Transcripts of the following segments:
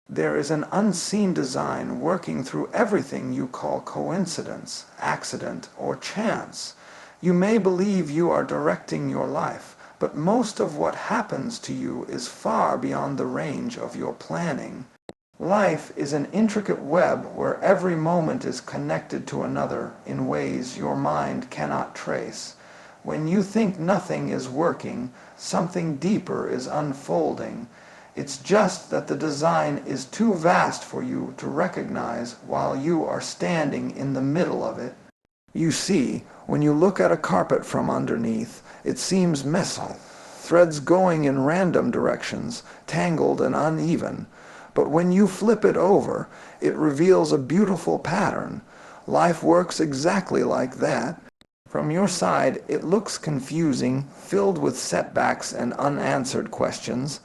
There is an unseen design working through everything you call coincidence, accident, or chance. You may believe you are directing your life, but most of what happens to you is far beyond the range of your planning. Life is an intricate web where every moment is connected to another in ways your mind cannot trace. When you think nothing is working, something deeper is unfolding. It's just that the design is too vast for you to recognize while you are standing in the middle of it. You see, when you look at a carpet from underneath, it seems messy, threads going in random directions, tangled and uneven. But when you flip it over, it reveals a beautiful pattern. Life works exactly like that. From your side, it looks confusing, filled with setbacks and unanswered questions.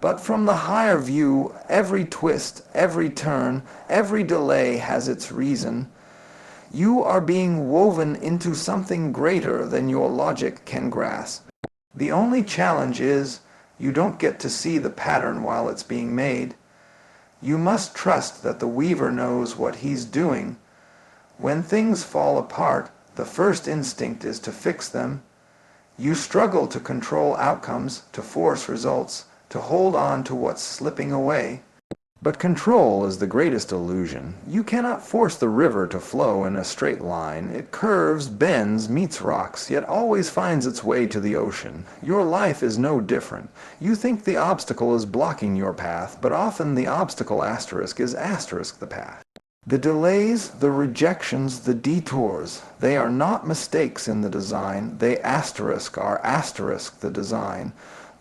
But from the higher view, every twist, every turn, every delay has its reason. You are being woven into something greater than your logic can grasp. The only challenge is, you don't get to see the pattern while it's being made. You must trust that the weaver knows what he's doing. When things fall apart, the first instinct is to fix them. You struggle to control outcomes, to force results, to hold on to what's slipping away. But control is the greatest illusion. You cannot force the river to flow in a straight line. It curves, bends, meets rocks, yet always finds its way to the ocean. Your life is no different. You think the obstacle is blocking your path, but often the obstacle asterisk is asterisk the path. The delays, the rejections, the detours, they are not mistakes in the design. They asterisk the design.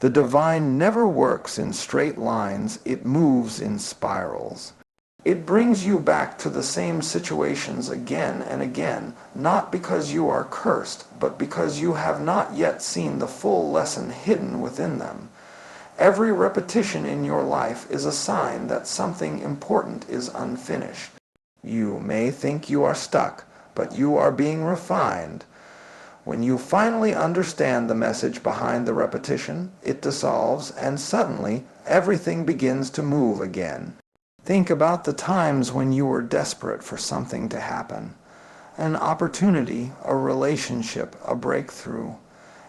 The divine never works in straight lines, it moves in spirals. It brings you back to the same situations again and again, not because you are cursed, but because you have not yet seen the full lesson hidden within them. Every repetition in your life is a sign that something important is unfinished. You may think you are stuck, but you are being refined. When you finally understand the message behind the repetition, it dissolves, and suddenly everything begins to move again. Think about the times when you were desperate for something to happen. An opportunity, a relationship, a breakthrough.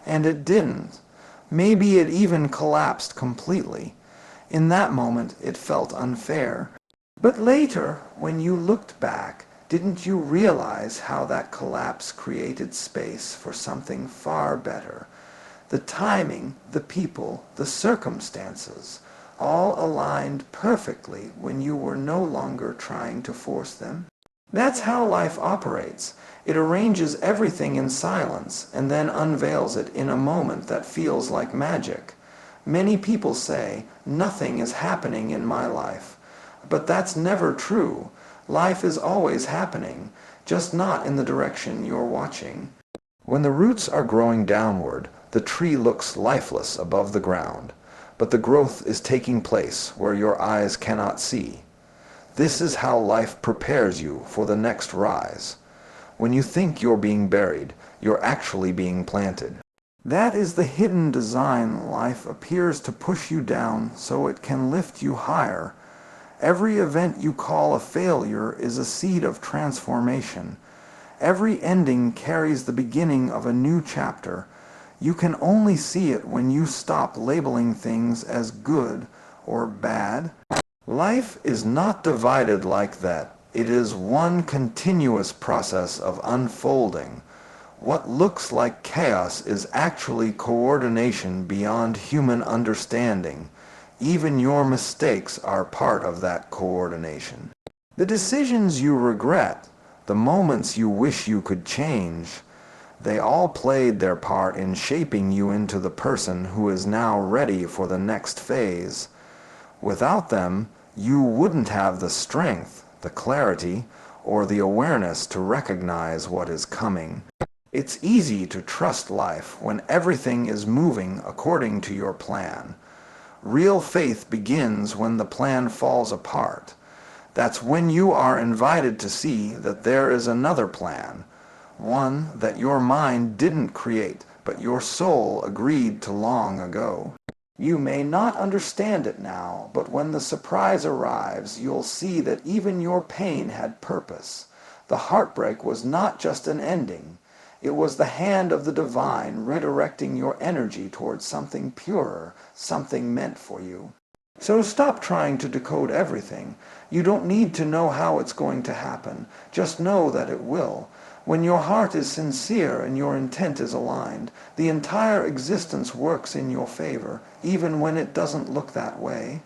And it didn't. Maybe it even collapsed completely. In that moment, it felt unfair. But later, when you looked back, didn't you realize how that collapse created space for something far better? The timing, the people, the circumstances, all aligned perfectly when you were no longer trying to force them. That's how life operates. It arranges everything in silence and then unveils it in a moment that feels like magic. Many people say, "Nothing is happening in my life." But that's never true. Life is always happening, just not in the direction you're watching. When the roots are growing downward, the tree looks lifeless above the ground, but the growth is taking place where your eyes cannot see. This is how life prepares you for the next rise. When you think you're being buried, you're actually being planted. That is the hidden design. Life appears to push you down so it can lift you higher. Every event you call a failure is a seed of transformation. Every ending carries the beginning of a new chapter. You can only see it when you stop labeling things as good or bad. Life is not divided like that. It is one continuous process of unfolding. What looks like chaos is actually coordination beyond human understanding. Even your mistakes are part of that coordination. The decisions you regret, the moments you wish you could change, they all played their part in shaping you into the person who is now ready for the next phase. Without them, you wouldn't have the strength, the clarity, or the awareness to recognize what is coming. It's easy to trust life when everything is moving according to your plan. Real faith begins when the plan falls apart. That's when you are invited to see that there is another plan, one that your mind didn't create, but your soul agreed to long ago. You may not understand it now, but when the surprise arrives, you'll see that even your pain had purpose. The heartbreak was not just an ending. It was the hand of the divine redirecting your energy towards something purer, something meant for you. So stop trying to decode everything. You don't need to know how it's going to happen. Just know that it will. When your heart is sincere and your intent is aligned, the entire existence works in your favor, even when it doesn't look that way.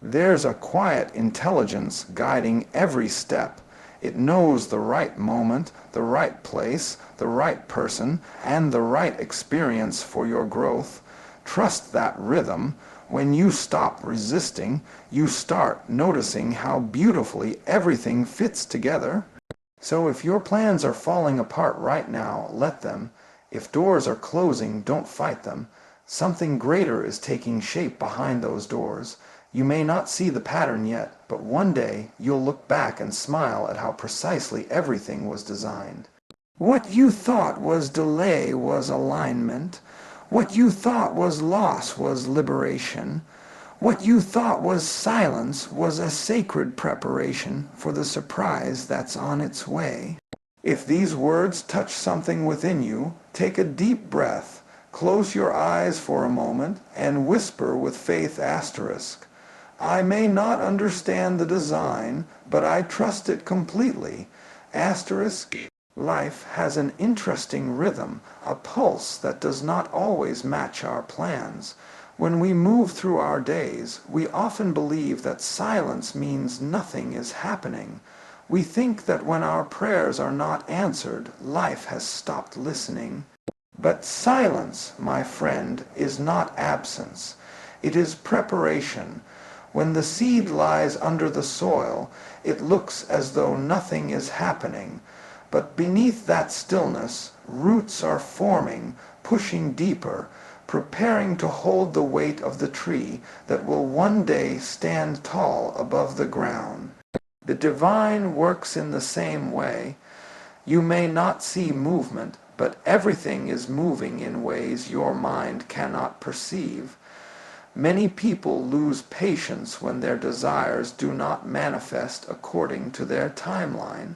There's a quiet intelligence guiding every step. It knows the right moment, the right place, the right person, and the right experience for your growth. Trust that rhythm. When you stop resisting, you start noticing how beautifully everything fits together. So if your plans are falling apart right now, let them. If doors are closing, don't fight them. Something greater is taking shape behind those doors. You may not see the pattern yet, but one day you'll look back and smile at how precisely everything was designed. What you thought was delay was alignment. What you thought was loss was liberation. What you thought was silence was a sacred preparation for the surprise that's on its way. If these words touch something within you, take a deep breath, close your eyes for a moment, and whisper with faith asterisk, I may not understand the design, but I trust it completely. Asterisk. Life has an interesting rhythm, a pulse that does not always match our plans. When we move through our days, we often believe that silence means nothing is happening. We think that when our prayers are not answered, life has stopped listening. But silence, my friend, is not absence. It is preparation. When the seed lies under the soil, it looks as though nothing is happening. But beneath that stillness, roots are forming, pushing deeper, preparing to hold the weight of the tree that will one day stand tall above the ground. The divine works in the same way. You may not see movement, but everything is moving in ways your mind cannot perceive. Many people lose patience when their desires do not manifest according to their timeline.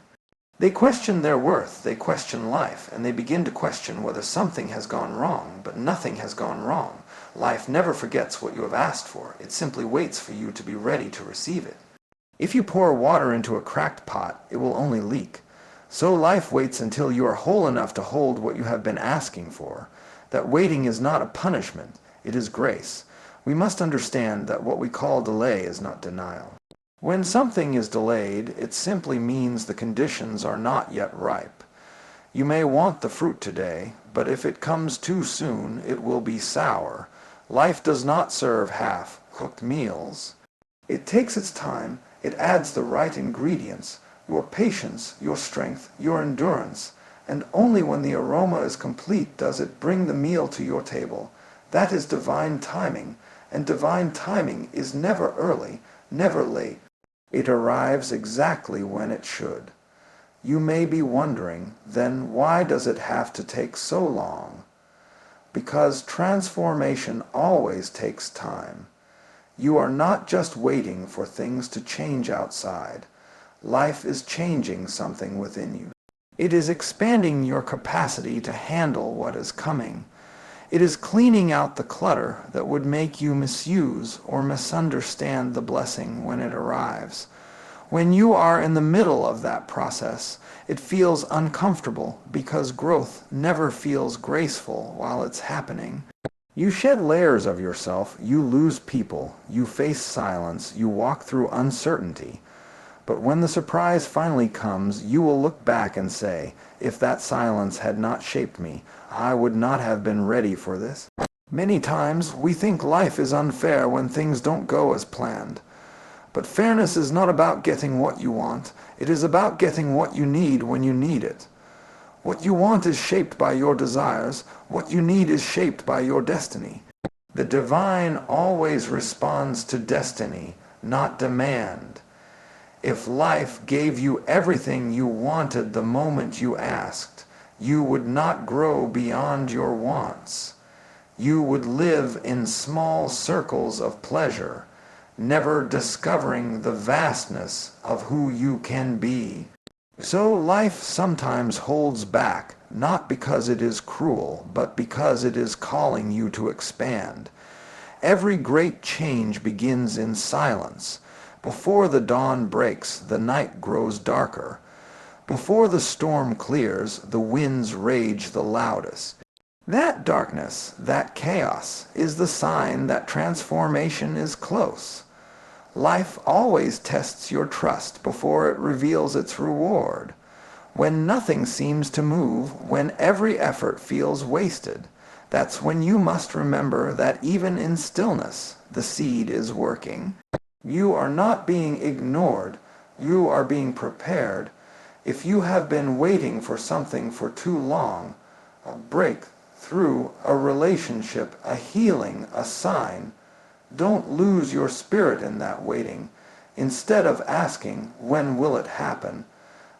They question their worth, they question life, and they begin to question whether something has gone wrong, but nothing has gone wrong. Life never forgets what you have asked for. It simply waits for you to be ready to receive it. If you pour water into a cracked pot, it will only leak. So life waits until you are whole enough to hold what you have been asking for. That waiting is not a punishment, it is grace. We must understand that what we call delay is not denial. When something is delayed, it simply means the conditions are not yet ripe. You may want the fruit today, but if it comes too soon, it will be sour. Life does not serve half-cooked meals. It takes its time, it adds the right ingredients, your patience, your strength, your endurance, and only when the aroma is complete does it bring the meal to your table. That is divine timing, and divine timing is never early, never late. It arrives exactly when it should. You may be wondering, then why does it have to take so long? Because transformation always takes time. You are not just waiting for things to change outside. Life is changing something within you. It is expanding your capacity to handle what is coming. It is cleaning out the clutter that would make you misuse or misunderstand the blessing when it arrives. When you are in the middle of that process, it feels uncomfortable because growth never feels graceful while it's happening. You shed layers of yourself, you lose people, you face silence, you walk through uncertainty. But when the surprise finally comes, you will look back and say, if that silence had not shaped me, I would not have been ready for this. Many times we think life is unfair when things don't go as planned. But fairness is not about getting what you want. It is about getting what you need when you need it. What you want is shaped by your desires. What you need is shaped by your destiny. The divine always responds to destiny, not demand. If life gave you everything you wanted the moment you asked, you would not grow beyond your wants. you would live in small circles of pleasure, never discovering the vastness of who you can be. So life sometimes holds back, not because it is cruel, but because it is calling you to expand. Every great change begins in silence. Before the dawn breaks, the night grows darker. Before the storm clears, the winds rage the loudest. That darkness, that chaos, is the sign that transformation is close. Life always tests your trust before it reveals its reward. When nothing seems to move, when every effort feels wasted, that's when you must remember that even in stillness, the seed is working. You are not being ignored, you are being prepared. If you have been waiting for something for too long, a breakthrough, a relationship, a healing, a sign, don't lose your spirit in that waiting. Instead of asking, when will it happen?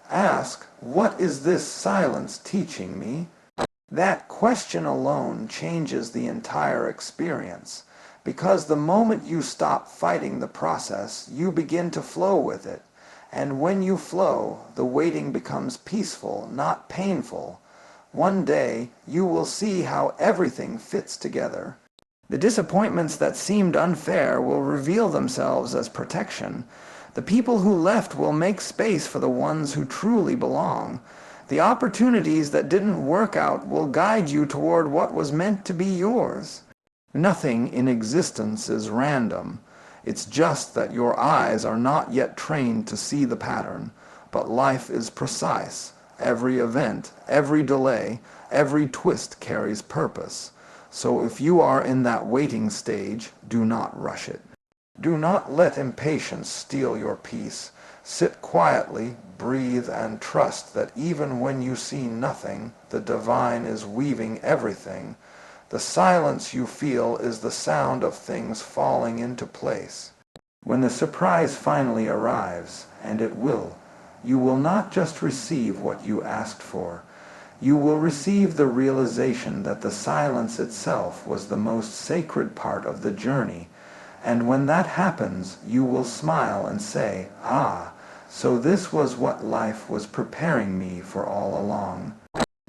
Ask, what is this silence teaching me? That question alone changes the entire experience, because the moment you stop fighting the process, you begin to flow with it. And when you flow, the waiting becomes peaceful, not painful. One day, you will see how everything fits together. The disappointments that seemed unfair will reveal themselves as protection. The people who left will make space for the ones who truly belong. The opportunities that didn't work out will guide you toward what was meant to be yours. Nothing in existence is random. It's just that your eyes are not yet trained to see the pattern. But life is precise. Every event, every delay, every twist carries purpose. So if you are in that waiting stage, do not rush it. Do not let impatience steal your peace. Sit quietly, breathe, and trust that even when you see nothing, the divine is weaving everything. The silence you feel is the sound of things falling into place. When the surprise finally arrives, and it will, you will not just receive what you asked for. You will receive the realization that the silence itself was the most sacred part of the journey. And when that happens, you will smile and say, "Ah, so this was what life was preparing me for all along."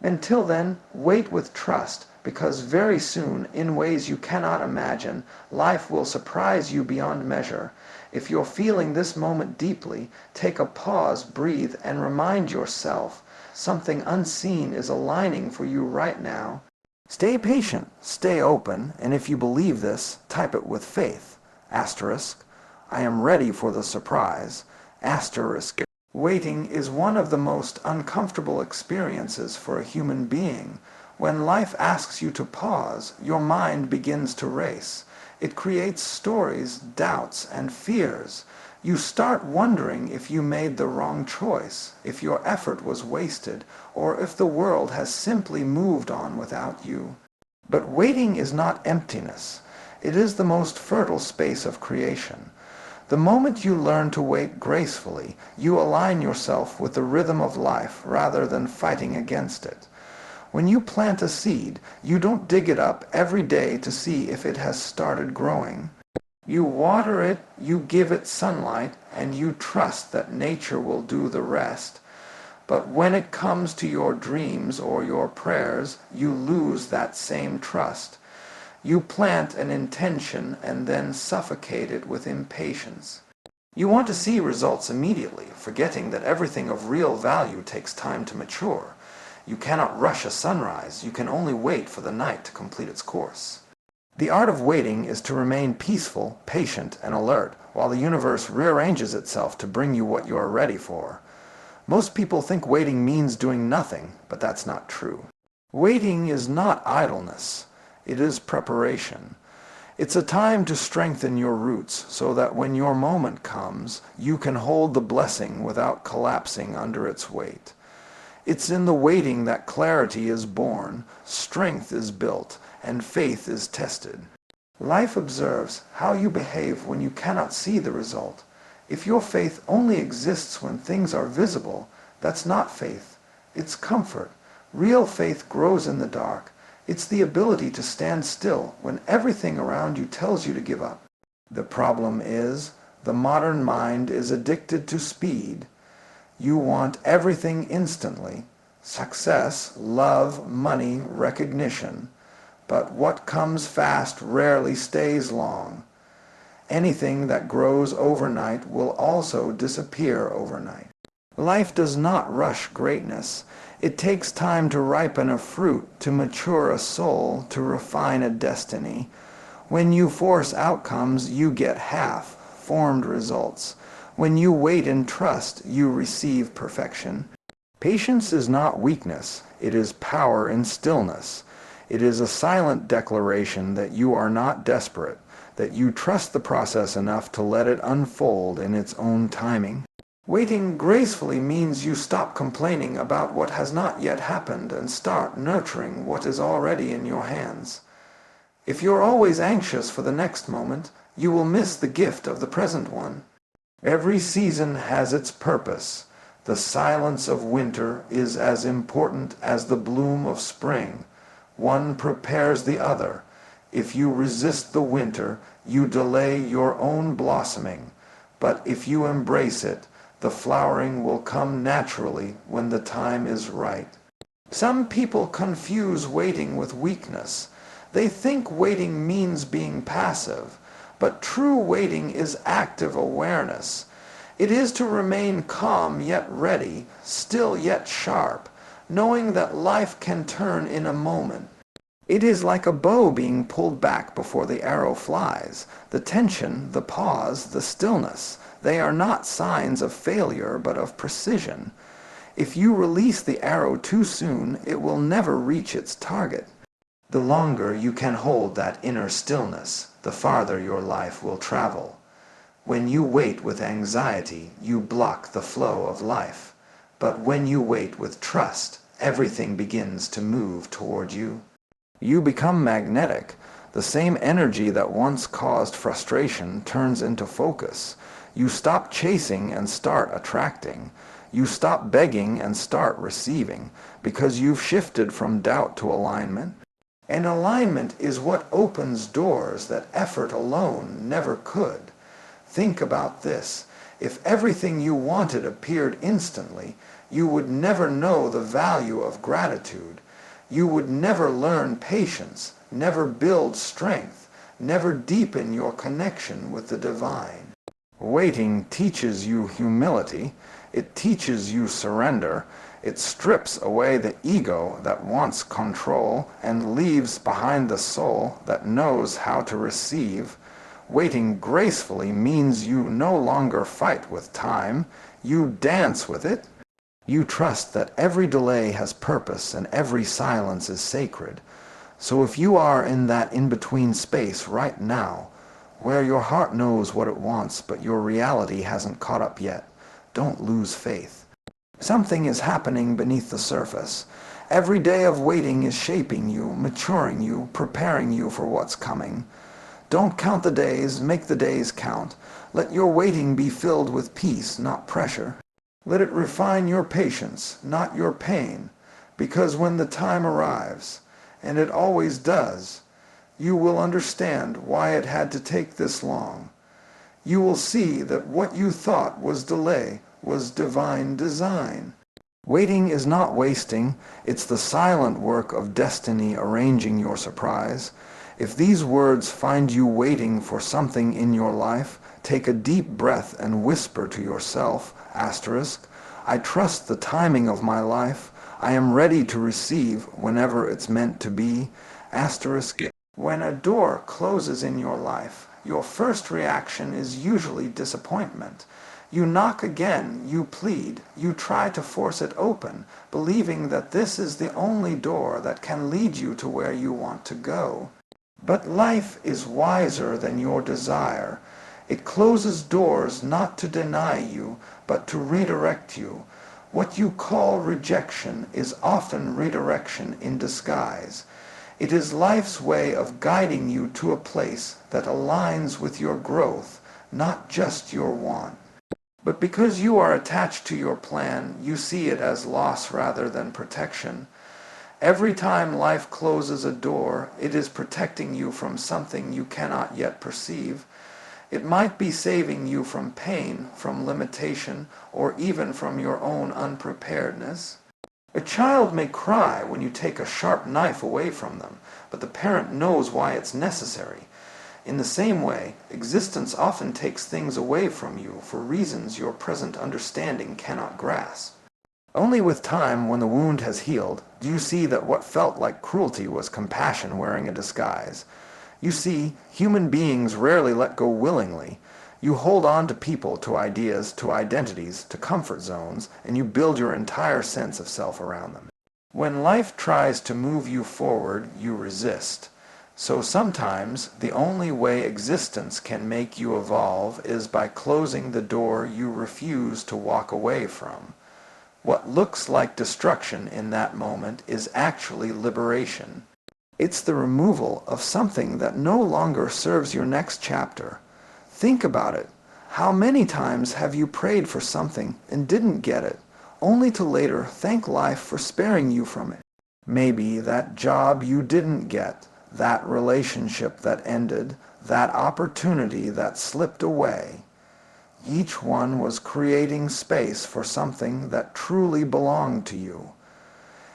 Until then, wait with trust, because very soon, in ways you cannot imagine, life will surprise you beyond measure. If you're feeling this moment deeply, take a pause, breathe, and remind yourself something unseen is aligning for you right now. Stay patient, stay open, and if you believe this, type it with faith. Asterisk, I am ready for the surprise. Asterisk. Waiting is one of the most uncomfortable experiences for a human being. When life asks you to pause, your mind begins to race. It creates stories, doubts, and fears. You start wondering if you made the wrong choice, if your effort was wasted, or if the world has simply moved on without you. But waiting is not emptiness. It is the most fertile space of creation. The moment you learn to wait gracefully, you align yourself with the rhythm of life rather than fighting against it. When you plant a seed, you don't dig it up every day to see if it has started growing. You water it, you give it sunlight, and you trust that nature will do the rest. But when it comes to your dreams or your prayers, you lose that same trust. You plant an intention and then suffocate it with impatience. You want to see results immediately, forgetting that everything of real value takes time to mature. You cannot rush a sunrise, you can only wait for the night to complete its course. The art of waiting is to remain peaceful, patient, and alert, while the universe rearranges itself to bring you what you are ready for. Most people think waiting means doing nothing, but that's not true. Waiting is not idleness. It is preparation. It's a time to strengthen your roots so that when your moment comes, you can hold the blessing without collapsing under its weight. It's in the waiting that clarity is born, strength is built, and faith is tested. Life observes how you behave when you cannot see the result. If your faith only exists when things are visible, that's not faith. It's comfort. Real faith grows in the dark. It's the ability to stand still when everything around you tells you to give up. The problem is, the modern mind is addicted to speed. You want everything instantly: success, love, money, recognition. But what comes fast rarely stays long. Anything that grows overnight will also disappear overnight. Life does not rush greatness. It takes time to ripen a fruit, to mature a soul, to refine a destiny. When you force outcomes, you get half-formed results. When you wait in trust, you receive perfection. Patience is not weakness, it is power in stillness. It is a silent declaration that you are not desperate, that you trust the process enough to let it unfold in its own timing. Waiting gracefully means you stop complaining about what has not yet happened and start nurturing what is already in your hands. If you're always anxious for the next moment, you will miss the gift of the present one. Every season has its purpose. The silence of winter is as important as the bloom of spring. One prepares the other. If you resist the winter, you delay your own blossoming. But if you embrace it, the flowering will come naturally when the time is right. Some people confuse waiting with weakness. They think waiting means being passive, but true waiting is active awareness. It is to remain calm yet ready, still yet sharp, knowing that life can turn in a moment. It is like a bow being pulled back before the arrow flies. The tension, the pause, the stillness, they are not signs of failure but of precision. If you release the arrow too soon, it will never reach its target. The longer you can hold that inner stillness, the farther your life will travel. When you wait with anxiety, you block the flow of life. But when you wait with trust, everything begins to move toward you. You become magnetic. The same energy that once caused frustration turns into focus. You stop chasing and start attracting. You stop begging and start receiving, because you've shifted from doubt to alignment. And alignment is what opens doors that effort alone never could. Think about this. If everything you wanted appeared instantly, you would never know the value of gratitude. You would never learn patience, never build strength, never deepen your connection with the divine. Waiting teaches you humility. It teaches you surrender. It strips away the ego that wants control and leaves behind the soul that knows how to receive. Waiting gracefully means you no longer fight with time. You dance with it. You trust that every delay has purpose and every silence is sacred. So if you are in that in-between space right now, where your heart knows what it wants but your reality hasn't caught up yet, don't lose faith. Something is happening beneath the surface. Every day of waiting is shaping you, maturing you, preparing you for what's coming. Don't count the days, make the days count. Let your waiting be filled with peace, not pressure. Let it refine your patience, not your pain, because when the time arrives, and it always does, you will understand why it had to take this long. You will see that what you thought was delay was divine design. Waiting is not wasting, it's the silent work of destiny arranging your surprise. If these words find you waiting for something in your life, take a deep breath and whisper to yourself, asterisk, I trust the timing of my life. I am ready to receive whenever it's meant to be, asterisk. When a door closes in your life, your first reaction is usually disappointment. You knock again, you plead, you try to force it open, believing that this is the only door that can lead you to where you want to go. But life is wiser than your desire. It closes doors not to deny you, but to redirect you. What you call rejection is often redirection in disguise. It is life's way of guiding you to a place that aligns with your growth, not just your want. But because you are attached to your plan, you see it as loss rather than protection. Every time life closes a door, it is protecting you from something you cannot yet perceive. It might be saving you from pain, from limitation, or even from your own unpreparedness. A child may cry when you take a sharp knife away from them, but the parent knows why it's necessary. In the same way, existence often takes things away from you for reasons your present understanding cannot grasp. Only with time, when the wound has healed, do you see that what felt like cruelty was compassion wearing a disguise. You see, human beings rarely let go willingly. You hold on to people, to ideas, to identities, to comfort zones, and you build your entire sense of self around them. When life tries to move you forward, you resist. So sometimes the only way existence can make you evolve is by closing the door you refuse to walk away from. What looks like destruction in that moment is actually liberation. It's the removal of something that no longer serves your next chapter. Think about it. How many times have you prayed for something and didn't get it, only to later thank life for sparing you from it? Maybe that job you didn't get, that relationship that ended, that opportunity that slipped away. Each one was creating space for something that truly belonged to you.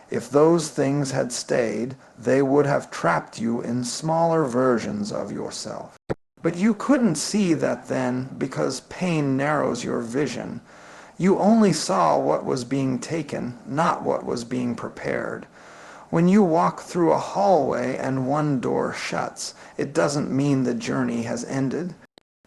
If those things had stayed, they would have trapped you in smaller versions of yourself. But you couldn't see that then because pain narrows your vision. You only saw what was being taken, not what was being prepared. When you walk through a hallway and one door shuts, it doesn't mean the journey has ended.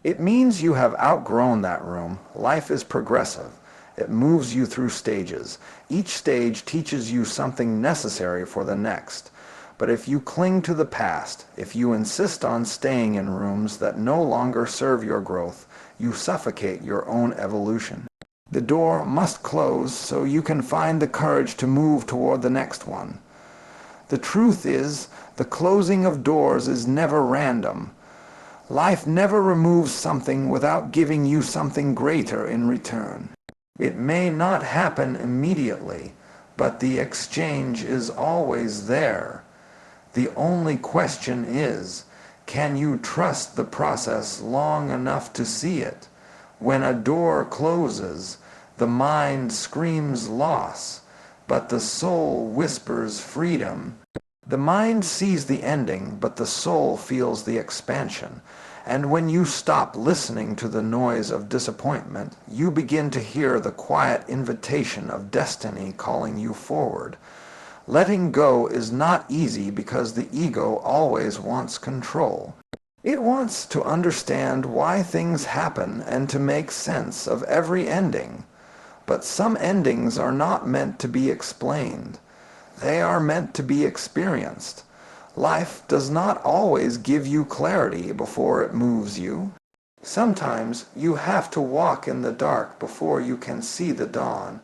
It means you have outgrown that room. Life is progressive. It moves you through stages. Each stage teaches you something necessary for the next. But if you cling to the past, if you insist on staying in rooms that no longer serve your growth, you suffocate your own evolution. The door must close so you can find the courage to move toward the next one. The truth is, the closing of doors is never random. Life never removes something without giving you something greater in return. It may not happen immediately, but the exchange is always there. The only question is, can you trust the process long enough to see it? When a door closes, the mind screams loss, but the soul whispers freedom. The mind sees the ending, but the soul feels the expansion. And when you stop listening to the noise of disappointment, you begin to hear the quiet invitation of destiny calling you forward. Letting go is not easy because the ego always wants control. It wants to understand why things happen and to make sense of every ending. But some endings are not meant to be explained. They are meant to be experienced. Life does not always give you clarity before it moves you. Sometimes you have to walk in the dark before you can see the dawn.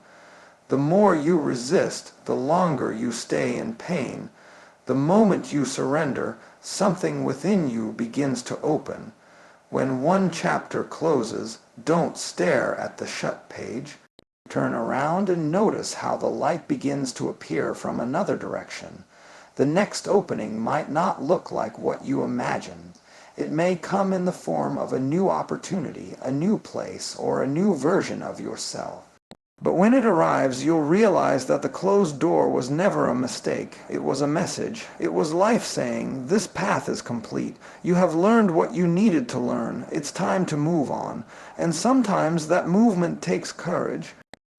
The more you resist, the longer you stay in pain. The moment you surrender, something within you begins to open. When one chapter closes, don't stare at the shut page. Turn around and notice how the light begins to appear from another direction. The next opening might not look like what you imagined. It may come in the form of a new opportunity, a new place, or a new version of yourself. But when it arrives, you'll realize that the closed door was never a mistake. It was a message. It was life saying, this path is complete. You have learned what you needed to learn. It's time to move on. And sometimes that movement takes courage,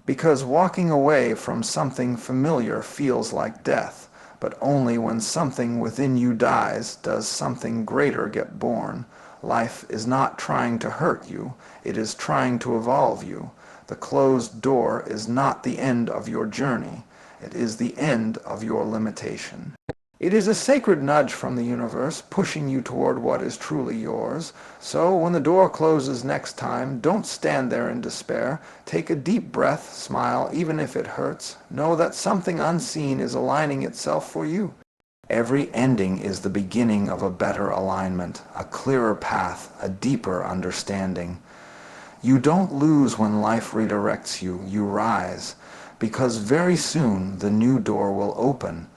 because walking away from something familiar feels like death. But only when something within you dies does something greater get born. Life is not trying to hurt you. It is trying to evolve you. The closed door is not the end of your journey. It is the end of your limitation. It is a sacred nudge from the universe pushing you toward what is truly yours. So when the door closes next time, don't stand there in despair. Take a deep breath, smile, even if it hurts. Know that something unseen is aligning itself for you. Every ending is the beginning of a better alignment, a clearer path, a deeper understanding. You don't lose when life redirects you, you rise, because very soon the new door will open.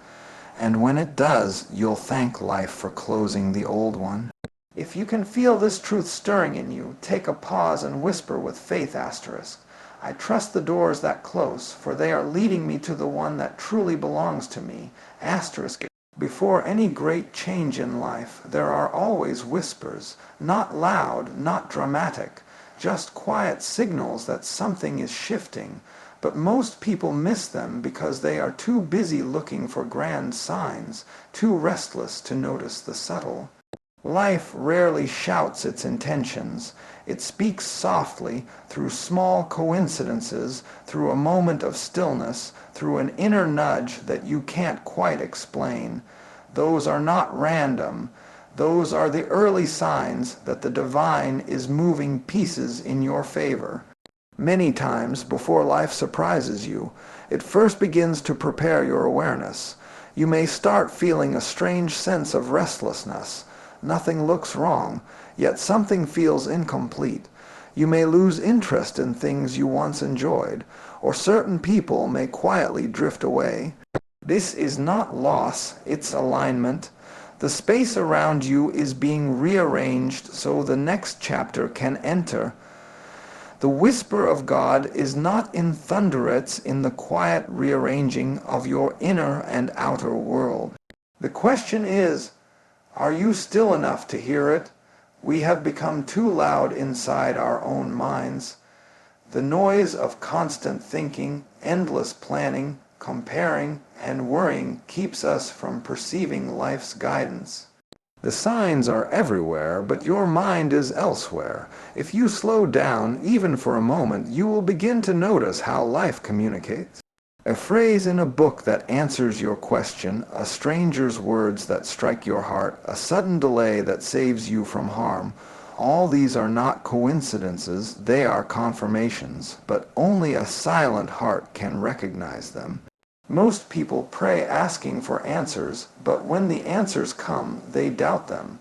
and when it does, you'll thank life for closing the old one. If you can feel this truth stirring in you, take a pause and whisper with faith asterisk, I trust the doors that close, for they are leading me to the one that truly belongs to me, asterisk. Before any great change in life, there are always whispers, not loud, not dramatic, just quiet signals that something is shifting, but most people miss them because they are too busy looking for grand signs, too restless to notice the subtle. Life rarely shouts its intentions. It speaks softly, through small coincidences, through a moment of stillness, through an inner nudge that you can't quite explain. Those are not random. Those are the early signs that the divine is moving pieces in your favor. Many times, before life surprises you, it first begins to prepare your awareness. You may start feeling a strange sense of restlessness. Nothing looks wrong, yet something feels incomplete. You may lose interest in things you once enjoyed, or certain people may quietly drift away. This is not loss, it's alignment. The space around you is being rearranged so the next chapter can enter. The whisper of God is not in thunderets in the quiet rearranging of your inner and outer world. The question is, are you still enough to hear it? We have become too loud inside our own minds. The noise of constant thinking, endless planning, comparing, and worrying keeps us from perceiving life's guidance. The signs are everywhere, but your mind is elsewhere. If you slow down, even for a moment, you will begin to notice how life communicates. A phrase in a book that answers your question, a stranger's words that strike your heart, a sudden delay that saves you from harm. All these are not coincidences, they are confirmations, but only a silent heart can recognize them. Most people pray asking for answers, but when the answers come, they doubt them.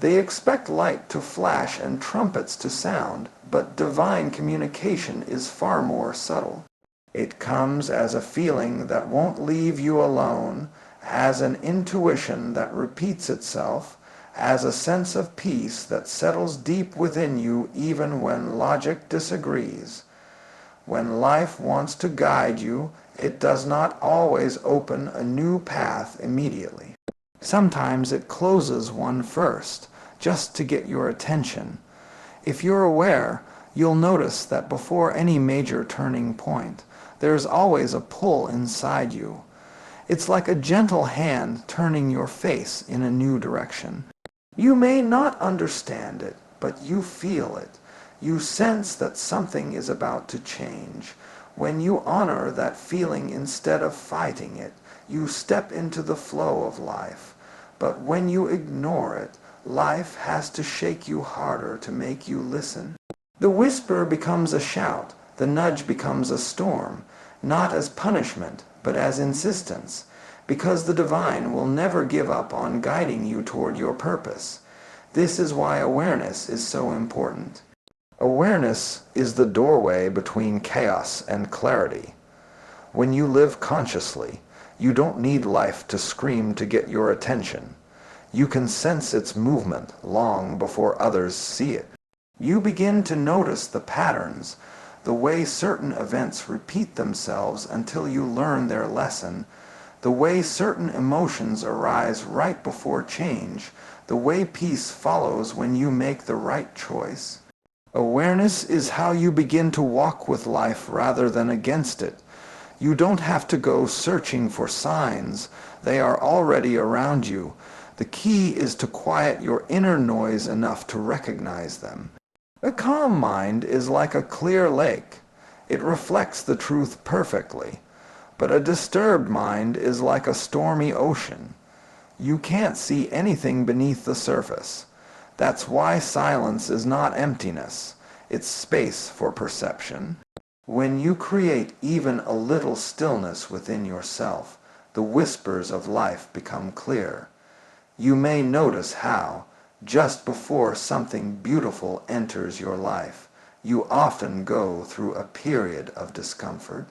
They expect light to flash and trumpets to sound, but divine communication is far more subtle. It comes as a feeling that won't leave you alone, as an intuition that repeats itself, as a sense of peace that settles deep within you even when logic disagrees. When life wants to guide you, it does not always open a new path immediately. Sometimes it closes one first, just to get your attention. If you're aware, you'll notice that before any major turning point, there's always a pull inside you. It's like a gentle hand turning your face in a new direction. You may not understand it, but you feel it. You sense that something is about to change. When you honor that feeling instead of fighting it, you step into the flow of life. But when you ignore it, life has to shake you harder to make you listen. The whisper becomes a shout. The nudge becomes a storm, not as punishment, but as insistence, because the divine will never give up on guiding you toward your purpose. This is why awareness is so important. Awareness is the doorway between chaos and clarity. When you live consciously, you don't need life to scream to get your attention. You can sense its movement long before others see it. You begin to notice the patterns, the way certain events repeat themselves until you learn their lesson, the way certain emotions arise right before change, the way peace follows when you make the right choice. Awareness is how you begin to walk with life rather than against it. You don't have to go searching for signs. They are already around you. The key is to quiet your inner noise enough to recognize them. A calm mind is like a clear lake. It reflects the truth perfectly. But a disturbed mind is like a stormy ocean. You can't see anything beneath the surface. That's why silence is not emptiness. It's space for perception. When you create even a little stillness within yourself, the whispers of life become clear. You may notice how, just before something beautiful enters your life, you often go through a period of discomfort.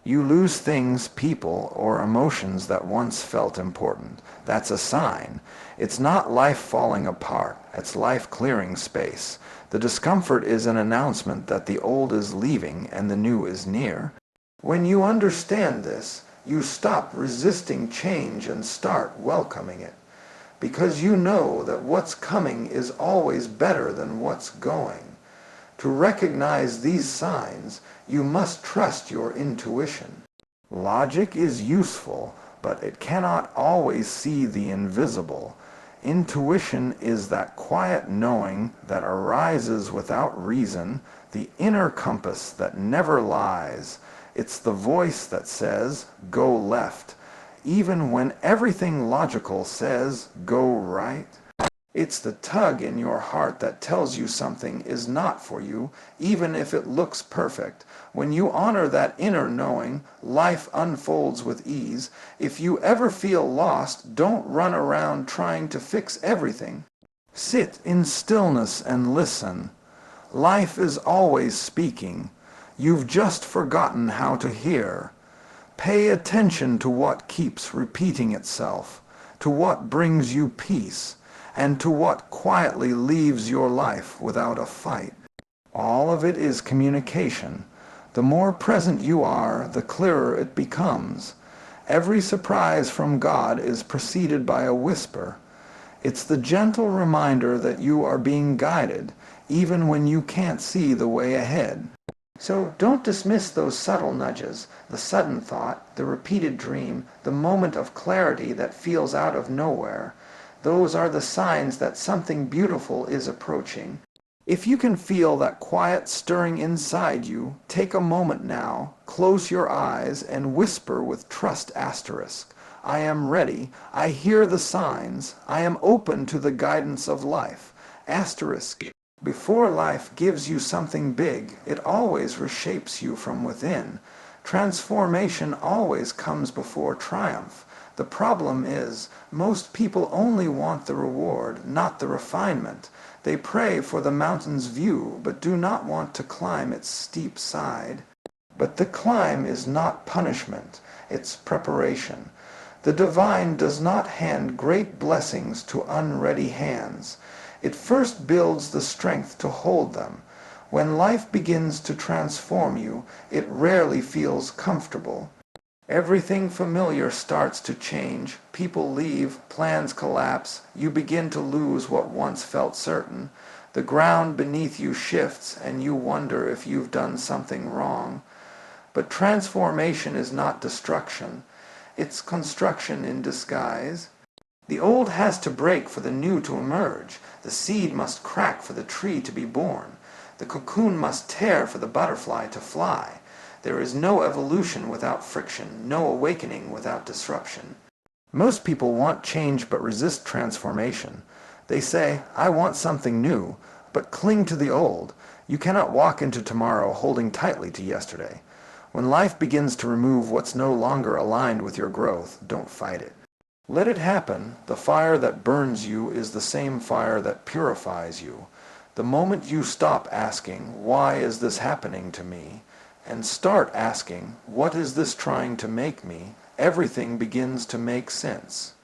You lose things, people, or emotions that once felt important. That's a sign. It's not life falling apart. It's life clearing space. The discomfort is an announcement that the old is leaving and the new is near. When you understand this, you stop resisting change and start welcoming it. Because you know that what's coming is always better than what's going. To recognize these signs, you must trust your intuition. Logic is useful, but it cannot always see the invisible. Intuition is that quiet knowing that arises without reason, the inner compass that never lies. It's the voice that says, go left, even when everything logical says, go right. It's the tug in your heart that tells you something is not for you, even if it looks perfect. When you honor that inner knowing, life unfolds with ease. If you ever feel lost, don't run around trying to fix everything. Sit in stillness and listen. Life is always speaking. You've just forgotten how to hear. Pay attention to what keeps repeating itself, to what brings you peace, and to what quietly leaves your life without a fight. All of it is communication. The more present you are, the clearer it becomes. Every surprise from God is preceded by a whisper. It's the gentle reminder that you are being guided, even when you can't see the way ahead. So don't dismiss those subtle nudges, the sudden thought, the repeated dream, the moment of clarity that feels out of nowhere. Those are the signs that something beautiful is approaching. If you can feel that quiet stirring inside you, take a moment now, close your eyes, and whisper with trust asterisk. I am ready. I hear the signs. I am open to the guidance of life. Asterisk. Before life gives you something big, it always reshapes you from within. Transformation always comes before triumph. The problem is, most people only want the reward, not the refinement. They pray for the mountain's view, but do not want to climb its steep side. But the climb is not punishment, it's preparation. The divine does not hand great blessings to unready hands. It first builds the strength to hold them. When life begins to transform you, it rarely feels comfortable. Everything familiar starts to change. People leave, plans collapse, you begin to lose what once felt certain. The ground beneath you shifts, and you wonder if you've done something wrong. But transformation is not destruction. It's construction in disguise. The old has to break for the new to emerge. The seed must crack for the tree to be born. The cocoon must tear for the butterfly to fly. There is no evolution without friction, no awakening without disruption. Most people want change but resist transformation. They say, I want something new, but cling to the old. You cannot walk into tomorrow holding tightly to yesterday. When life begins to remove what's no longer aligned with your growth, don't fight it. Let it happen. The fire that burns you is the same fire that purifies you. The moment you stop asking, why is this happening to me? And start asking, what is this trying to make me? Everything begins to make sense.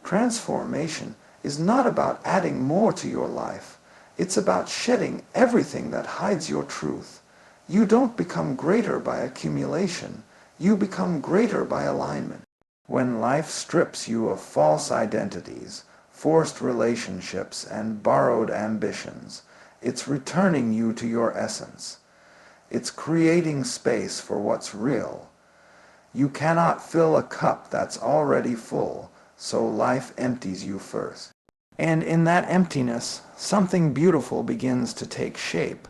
Transformation is not about adding more to your life. It's about shedding everything that hides your truth. You don't become greater by accumulation. You become greater by alignment. When life strips you of false identities, forced relationships, and borrowed ambitions, it's returning you to your essence. It's creating space for what's real. You cannot fill a cup that's already full, so life empties you first. And in that emptiness, something beautiful begins to take shape.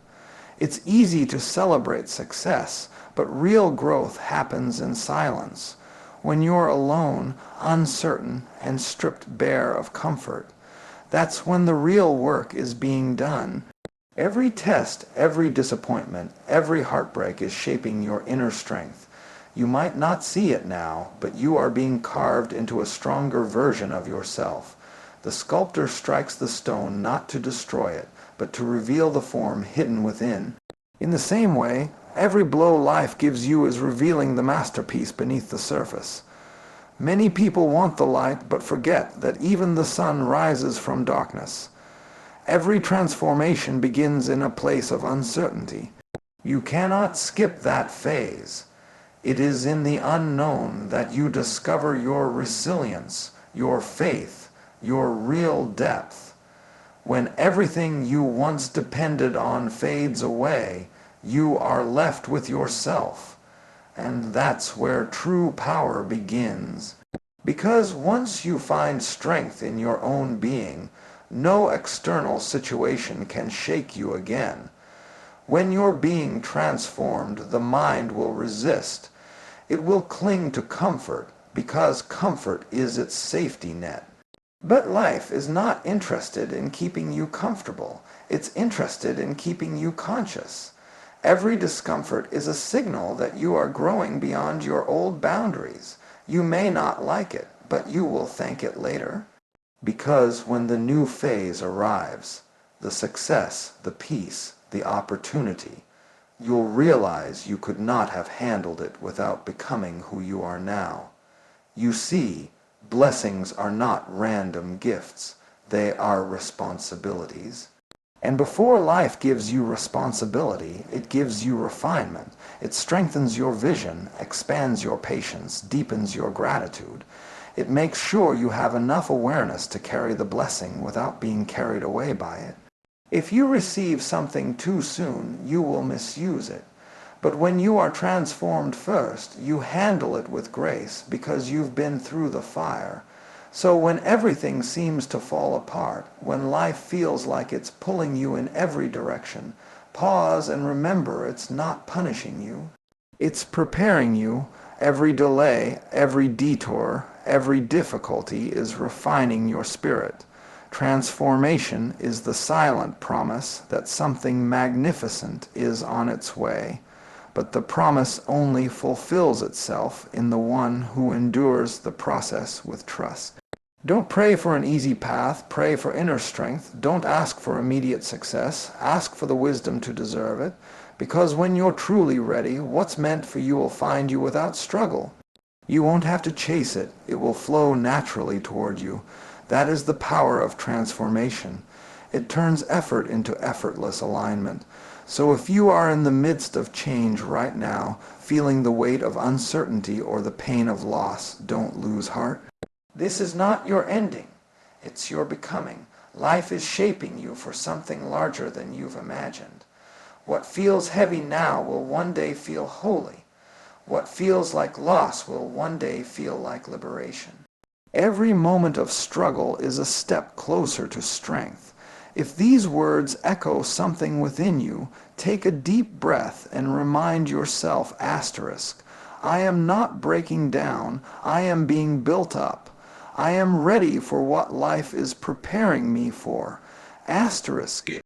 It's easy to celebrate success, but real growth happens in silence. When you're alone, uncertain, and stripped bare of comfort, that's when the real work is being done. Every test, every disappointment, every heartbreak is shaping your inner strength. You might not see it now, but you are being carved into a stronger version of yourself. The sculptor strikes the stone not to destroy it, but to reveal the form hidden within. In the same way, Every blow life gives you is revealing the masterpiece beneath the surface. Many people want the light but forget that even the sun rises from darkness. Every transformation begins in a place of uncertainty. You cannot skip that phase. It is in the unknown that you discover your resilience, your faith, your real depth. When everything you once depended on fades away, you are left with yourself. And that's where true power begins. Because once you find strength in your own being, no external situation can shake you again. When you're being transformed, the mind will resist. It will cling to comfort, because comfort is its safety net. But life is not interested in keeping you comfortable. It's interested in keeping you conscious. Every discomfort is a signal that you are growing beyond your old boundaries. You may not like it, but you will thank it later. Because when the new phase arrives, the success, the peace, the opportunity, you'll realize you could not have handled it without becoming who you are now. You see, blessings are not random gifts, they are responsibilities. And before life gives you responsibility, it gives you refinement. It strengthens your vision, expands your patience, deepens your gratitude. It makes sure you have enough awareness to carry the blessing without being carried away by it. If you receive something too soon, you will misuse it. But when you are transformed first, you handle it with grace because you've been through the fire. So when everything seems to fall apart, when life feels like it's pulling you in every direction, pause and remember it's not punishing you. It's preparing you. Every delay, every detour, every difficulty is refining your spirit. Transformation is the silent promise that something magnificent is on its way, but the promise only fulfills itself in the one who endures the process with trust. Don't pray for an easy path, pray for inner strength. Don't ask for immediate success, ask for the wisdom to deserve it, because when you're truly ready, what's meant for you will find you without struggle. You won't have to chase it, it will flow naturally toward you. That is the power of transformation. It turns effort into effortless alignment. So if you are in the midst of change right now, feeling the weight of uncertainty or the pain of loss, don't lose heart. This is not your ending, it's your becoming. Life is shaping you for something larger than you've imagined. What feels heavy now will one day feel holy. What feels like loss will one day feel like liberation. Every moment of struggle is a step closer to strength. If these words echo something within you, take a deep breath and remind yourself, asterisk, I am not breaking down, I am being built up. I am ready for what life is preparing me for. Asterisk.